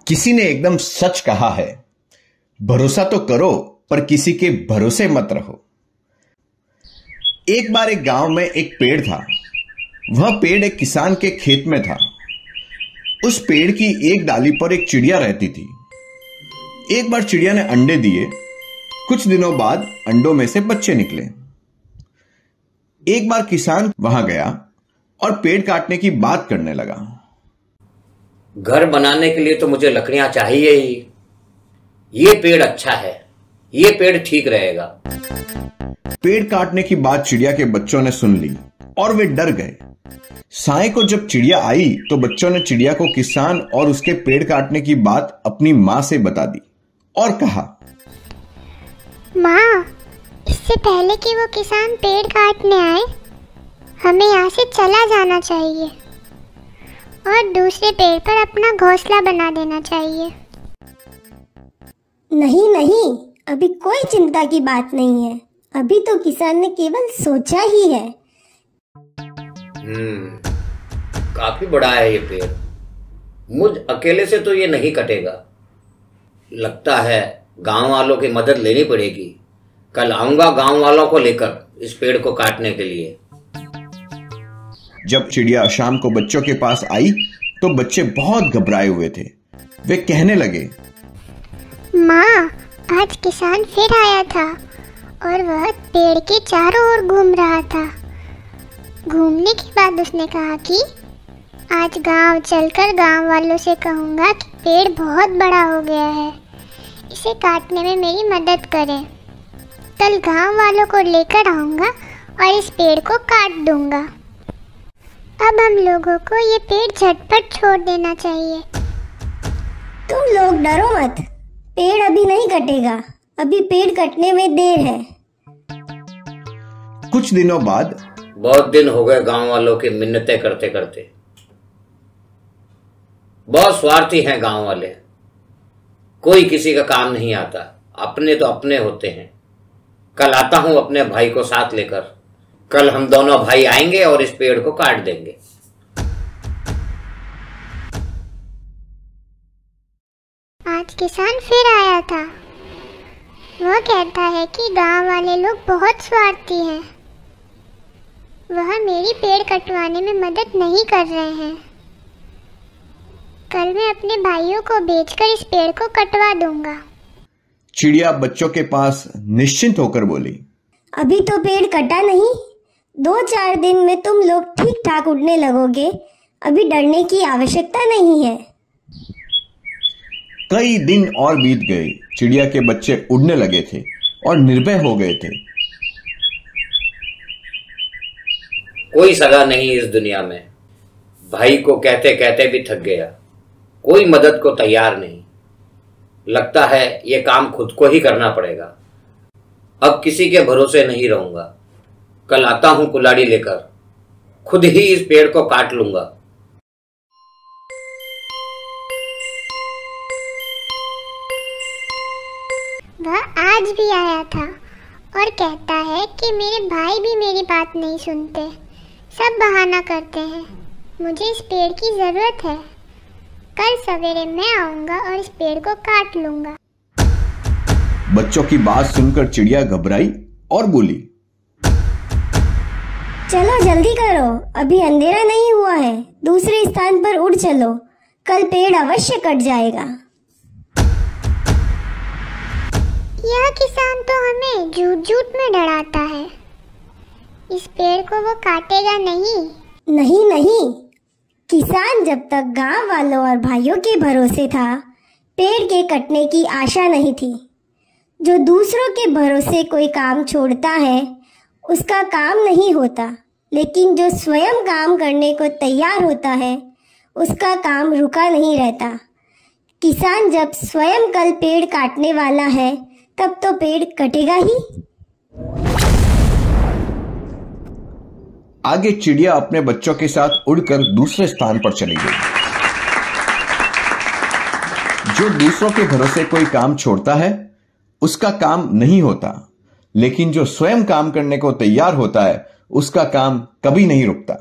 किसी ने एकदम सच कहा है, भरोसा तो करो पर किसी के भरोसे मत रहो। एक बार एक गांव में एक पेड़ था। वह पेड़ एक किसान के खेत में था। उस पेड़ की एक डाली पर एक चिड़िया रहती थी। एक बार चिड़िया ने अंडे दिए। कुछ दिनों बाद अंडों में से बच्चे निकले। एक बार किसान वहां गया और पेड़ काटने की बात करने लगा। घर बनाने के लिए तो मुझे लकड़ियां चाहिए ही। ये पेड़ अच्छा है, ये पेड़ ठीक रहेगा। पेड़ काटने की बात चिड़िया के बच्चों ने सुन ली और वे डर गए। साय को जब चिड़िया आई तो बच्चों ने चिड़िया को किसान और उसके पेड़ काटने की बात अपनी मां से बता दी और कहा, मां, इससे पहले कि वो किसान पेड़ काटने आए, हमें यहाँ से चला जाना चाहिए और दूसरे पेड़ पर अपना घोंसला बना देना चाहिए। नहीं नहीं, अभी कोई चिंता की बात नहीं है। अभी तो किसान ने केवल सोचा ही है। काफी बड़ा है ये पेड़। मुझ अकेले से तो ये नहीं कटेगा। लगता है गांव वालों की मदद लेनी पड़ेगी। कल आऊंगा गांव वालों को लेकर इस पेड़ को काटने के लिए। जब चिड़िया शाम को बच्चों के पास आई तो बच्चे बहुत घबराए हुए थे। वे कहने लगे, माँ, आज किसान फिर आया था और वह पेड़ के चारों ओर घूम रहा था। घूमने के बाद उसने कहा कि आज गांव चलकर गांव वालों से कहूँगा कि पेड़ बहुत बड़ा हो गया है, इसे काटने में मेरी मदद करें। कल गांव वालों को लेकर आऊँगा और इस पेड़ को काट दूँगा। अब हम लोगों को ये पेड़ झटपट छोड़ देना चाहिए। तुम लोग डरो मत, पेड़ अभी नहीं कटेगा। अभी पेड़ कटने में देर है। कुछ दिनों बाद, बहुत दिन हो गए गांव वालों की मिन्नतें करते करते। बहुत स्वार्थी हैं गांव वाले। कोई किसी का काम नहीं आता, अपने तो अपने होते हैं। कल आता हूं अपने भाई को साथ लेकर। कल हम दोनों भाई आएंगे और इस पेड़ को काट देंगे। आज किसान फिर आया था। वह कहता है कि गांव वाले लोग बहुत स्वार्थी हैं। वह मेरी पेड़ कटवाने में मदद नहीं कर रहे हैं। कल मैं अपने भाइयों को भेजकर इस पेड़ को कटवा दूंगा। चिड़िया बच्चों के पास निश्चिंत होकर बोली, अभी तो पेड़ कटा नहीं। 2-4 दिन में तुम लोग ठीक ठाक उड़ने लगोगे। अभी डरने की आवश्यकता नहीं है। कई दिन और बीत गए। चिड़िया के बच्चे उड़ने लगे थे और निर्भय हो गए थे। कोई सगा नहीं इस दुनिया में। भाई को कहते कहते भी थक गया। कोई मदद को तैयार नहीं। लगता है ये काम खुद को ही करना पड़ेगा। अब किसी के भरोसे नहीं रहूंगा। कल आता हूं कुल्हाड़ी लेकर, खुद ही इस पेड़ को काट लूंगा। वह आज भी आया था और कहता है कि मेरे भाई भी मेरी बात नहीं सुनते, सब बहाना करते हैं। मुझे इस पेड़ की जरूरत है। कल सवेरे मैं आऊंगा और इस पेड़ को काट लूंगा। बच्चों की बात सुनकर चिड़िया घबराई और बोली, चलो जल्दी करो, अभी अंधेरा नहीं हुआ है। दूसरे स्थान पर उड़ चलो, कल पेड़ अवश्य कट जाएगा। यह किसान तो हमें झूठ झूठ में डराता है। इस पेड़ को वो काटेगा नहीं। नहीं नहीं, किसान जब तक गांव वालों और भाइयों के भरोसे था, पेड़ के कटने की आशा नहीं थी। जो दूसरों के भरोसे कोई काम छोड़ता है, उसका काम नहीं होता। लेकिन जो स्वयं काम करने को तैयार होता है, उसका काम रुका नहीं रहता। किसान जब स्वयं कल पेड़ काटने वाला है, तब तो पेड़ कटेगा ही। आगे चिड़िया अपने बच्चों के साथ उड़कर दूसरे स्थान पर चली गई। जो दूसरों के भरोसे कोई काम छोड़ता है, उसका काम नहीं होता। लेकिन जो स्वयं काम करने को तैयार होता है, उसका काम कभी नहीं रुकता।